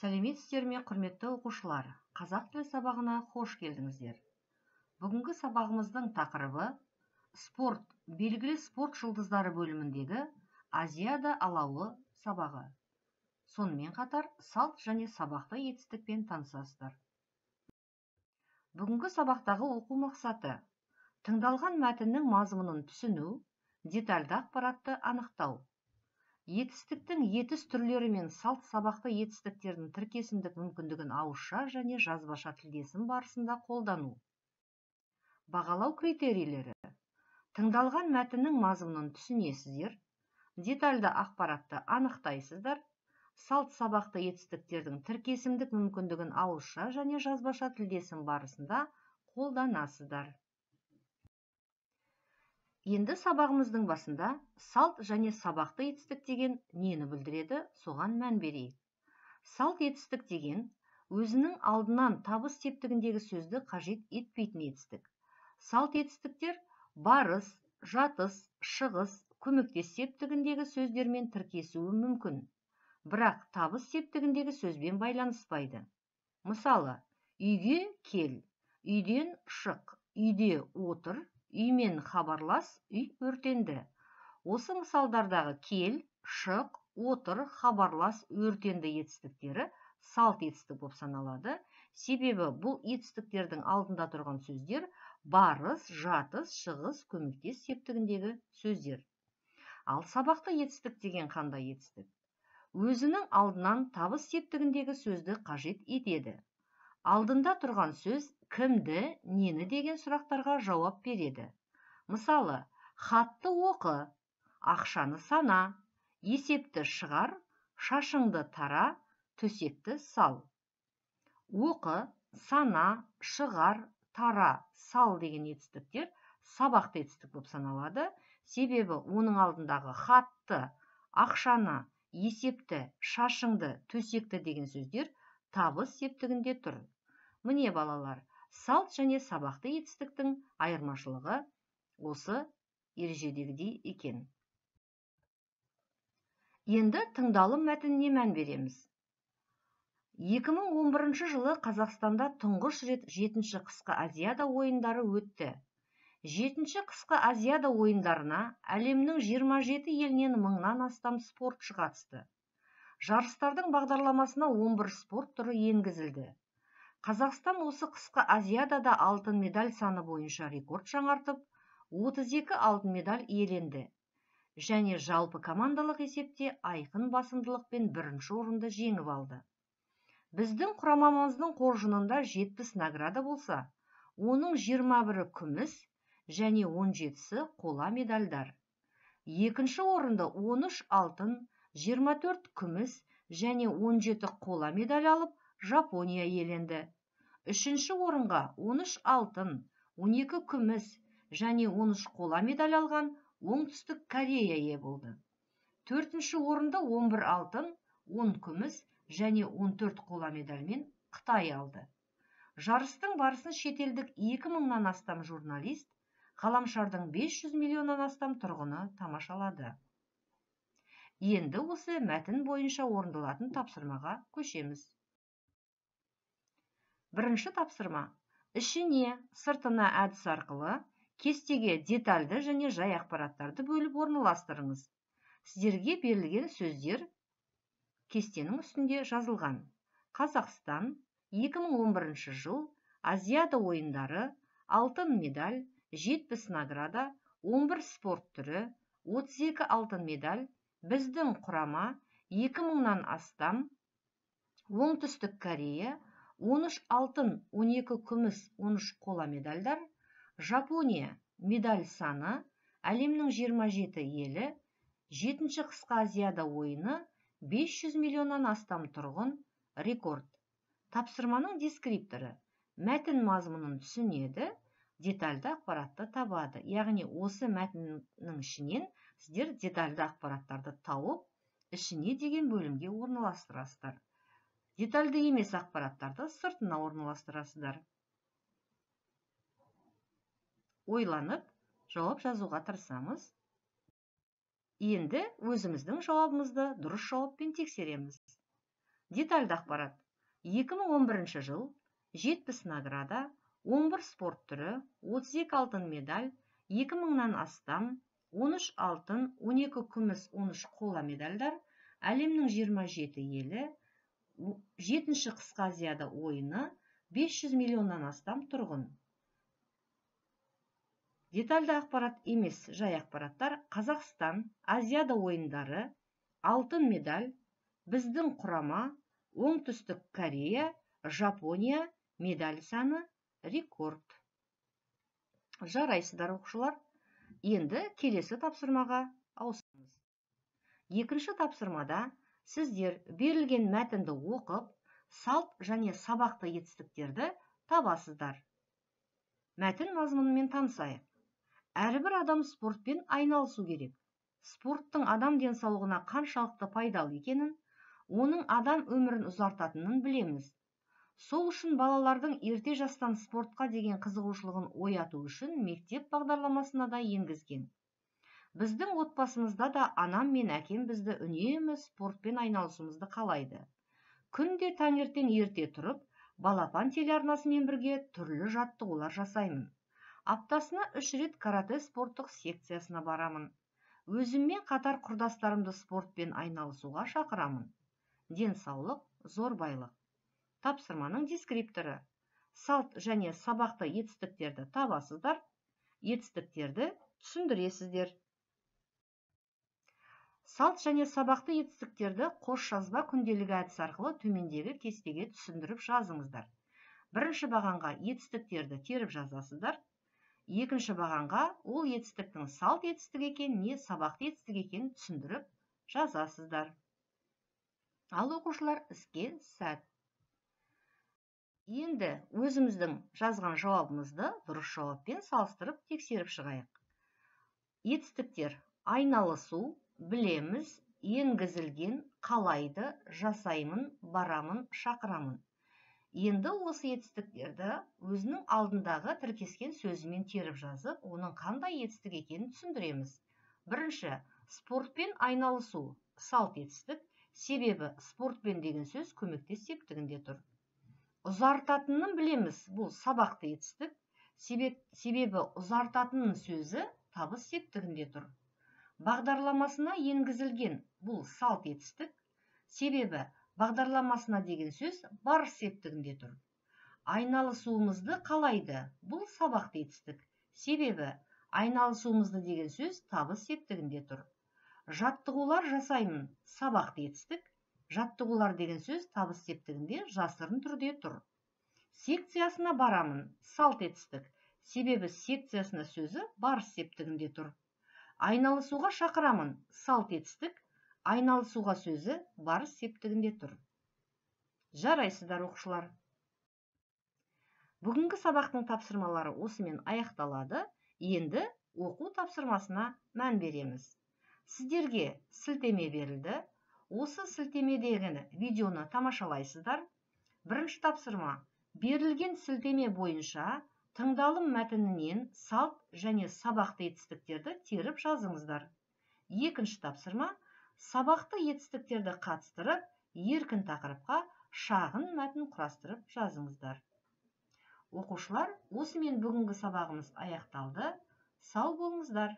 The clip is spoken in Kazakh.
Сәлеметсіздер ме, құрметті оқушылар? Қазақ тілі сабағына қош келдіңіздер. Бүгінгі сабағымыздың тақырыбы спорт, белгілі спорт жұлдыздары бөліміндегі Азияда алауы сабағы. Сонымен қатар салт және сабақты етістікпен танысасыздар. Бүгінгі сабақтағы оқу мақсаты: тыңдалған мәтіннің мазмұнын түсіну, детальді ақпаратты анықтау. Етістіктің етіс түрлері мен салт сабақты етістіктердің тіркесімдік мүмкіндігін ауызша және жазбаша тілдесім барысында қолдану. Бағалау критерийлері: тыңдалған мәтіннің мазмұнын түсінесіздер, детальді ақпаратты анықтайсыздар, салт сабақты етістіктердің тіркесімдік мүмкіндігін ауызша және жазбаша тілдесім барысында қолданасыздар. Енді сабағымыздың басында салт және сабақты етістік деген нені білдіреді, соған мән берейік. Салт етістік деген өзінің алдынан табыс септігіндегі сөзді қажет етпейтін етістік. Салт етістіктер барыс, жатыс, шығыс, көмектес септігіндегі сөздермен тіркесуі мүмкін, бірақ табыс септігіндегі сөзбен байланыспайды. Мысалы, үйге кел, үйден шық, үйде отыр, үймен хабарлас, үй өртенді. Осы мысалдардағы кел, шық, отыр, хабарлас, өртенді етістіктері салт етістік болып саналады. Себебі бұл етістіктердің алдында тұрған сөздер барыс, жатыс, шығыс, көмектес септігіндегі сөздер. Ал сабақты етістік деген қандай етістік? Өзінің алдынан табыс септігіндегі сөзді қажет етеді. Алдында тұрған сөз кімді, нені деген сұрақтарға жауап береді. Мысалы, хатты оқы, ақшаны сана, есепті шығар, шашыңды тара, төсекті сал. Оқы, сана, шығар, тара, сал деген етістіктер сабақты етістік болып саналады. Себебі оның алдындағы хатты, ақшаны, есепті, шашыңды, төсекті деген сөздер табыс септігінде тұр. Міне балалар, салт және сабақты етістіктің айырмашылығы осы ережедегідей екен. Енді тыңдалым мәтініне мән береміз. 2011 жылы Қазақстанда тұңғыш рет 7-ші қысқы Азияда ойындары өтті. 7-ші қысқы Азияда ойындарына әлемнің 27 елінен 1000-нан астам спортшы қатысты. Жарыстардың бағдарламасына 11 спорт түрі енгізілді. Қазақстан осы қысқы Азиадада алтын медаль саны бойынша рекорд жаңартып, 32 алтын медаль иеленді. Және жалпы командалық есепте айқын басымдылықпен бірінші орынды жеңіп алды. Біздің құрамамыздың қоржынында 70 награда болса, оның 21-і күміс және 17-сі қола медальдар. Екінші орынды 13 алтын, 24 күміс және 17 қола медаль алып, Жапония иеленді. Үшінші орынға 13 алтын, 12 күміс және 13 қола медаль алған Оңтүстік Корея ие болды. Төртінші орынды 11 алтын, 10 күміс және 14 қола медальмен Қытай алды. Жарыстың барысын шетелдік 2000-нан астам журналист, ғаламшардың 500 миллионнан астам тұрғыны тамашалады. Енді осы мәтін бойынша орындалатын тапсырмаға көшеміз. Бірінші тапсырма: ішіне, сыртына әдіс арқылы кестеге детальді және жай ақпараттарды бөліп орналастырыңыз. Сіздерге берілген сөздер кестенің үстінде жазылған. Қазақстан, 2011 жыл, Азияда ойындары, алтын медаль, 70 награда, 11 спорт түрі, 32 алтын медаль, біздің құрама, 2000-нан астам, Оңтүстік Корея, 13 алтын, 12 күміс, 13 қола медальдар, Жапония, медаль саны, әлемнің 27 елі, 7-ші қысқы Азияда ойыны, 500 миллионнан астам тұрғын, рекорд. Тапсырманың дескрипторы: мәтін мазмұнын түсінеді, детальді ақпаратты табады. Яғни осы мәтіннің ішінен сіздер детальді ақпараттарды тауып, ішіне деген бөлімге орналастырасыздар. Детальді емес ақпараттарды сыртына орналастырасыздар. Ойланып, жауап жазуға тырысамыз. Енді өзіміздің жауабымызды дұрыс жауаппен тексереміз. Детальді ақпарат. 2011 жыл 70 награда, 11 спорт түрі, 32 алтын медаль, 2000-нан астам, 13 алтын, 12 күміс, 13 қола медальдар, әлемнің 27 елі, 7-ші қысқы Азияда ойыны, 500 миллионнан астам тұрғын. Детальді ақпарат емес, жай ақпараттар. Қазақстан Азияда ойындары, алтын медаль, біздің құрама, Оңтүстік Корея, Жапония, медаль саны рекорд. Жарайсыздар оқушылар. Енді келесі тапсырмаға ауысамыз. Екінші тапсырмада сіздер берілген мәтінді оқып, салт және сабақты етістіктерді табасыздар. Мәтін мазмұнымен танысайық. Әрбір адам спортпен айналысу керек. Спорттың адам денсаулығына қаншалықты пайдалы екенін, оның адам өмірін ұзартатынын білеміз. Сол үшін балалардың ерте жастан спортқа деген қызығушылығын ояту үшін мектеп бағдарламасына да енгізген. Біздің отбасымызда да анам мен әкем бізді үнемі спортпен айналысуымызды қалайды. Күнде таңертең ерте тұрып, балапан телеарнасымен бірге түрлі жаттығулар жасаймын. Аптасына 3 рет карате спорттық секциясына барамын. Өзіммен қатар құрдастарымды спортпен айналысуға шақырамын. Денсаулық, зор байлық. Тапсырманың дескрипторы. Салт және сабақты етістіктерді табасыздар, етістіктерді түсіндіресіздер. Салт және сабақты етістіктерді қос жазба күнделігі әдісі арқылы төмендегі кестеге түсіндіріп жазыңыздар. Бірінші бағанға етістіктерді теріп жазасыздар. Екінші бағанға ол етістіктің салт етістік екен, не сабақты етістік екен түсіндіріп жазасыздар. Ал оқушылар іске сәт. Енді өзіміздің жазған жауабымызды дұрыс жауаппен салыстырып тексеріп шығайық. Етістіктер: айналысу, білеміз, енгізілген, қалайды, жасаймын, барамын, шақырамын. Енді осы етістіктерді өзінің алдындағы тіркескен сөзімен теріп жазып, оның қандай етістік екенін түсіндіреміз. Бірінші, спортпен айналысу, салт етістік, себебі спортпен деген сөз көмектес септігінде тұр. Ұзартатынын білеміз, бұл сабақты етістік, себебі ұзартатынын сөзі табыс септігінде тұр. Бағдарламасына енгізілген, бұл салт етістік, себебі бағдарламасына деген сөз бар септігінде тұр. Айналысуымызды қалайды, бұл сабақты етістік, себебі айналысуымызды деген сөз табыс септігінде тұр. Жаттығулар жасаймын, сабақты етістік, жаттығулар деген сөз табыс септігінде жасырын түрде тұр. Секциясына барамын, салт етістік, себебі секциясына сөзі бар септігінде тұр. Айналысуға шақырамын, салт етістік, айналысуға сөзі бар септігінде тұр. Жарайсыздар оқушылар. Бүгінгі сабақтың тапсырмалары осымен аяқталады. Енді оқу тапсырмасына мән береміз. Сіздерге сілтеме берілді. Осы сілтемедегі видеоны тамашалайсыздар. Бірінші тапсырма: берілген сілтеме бойынша тыңдалым мәтінінен салт және сабақты етістіктерді теріп жазыңыздар. Екінші тапсырма: сабақты етістіктерді қатыстырып, еркін тақырыпқа шағын мәтін құрастырып жазыңыздар. Оқушылар, осымен бүгінгі сабағымыз аяқталды. Сау болыңыздар.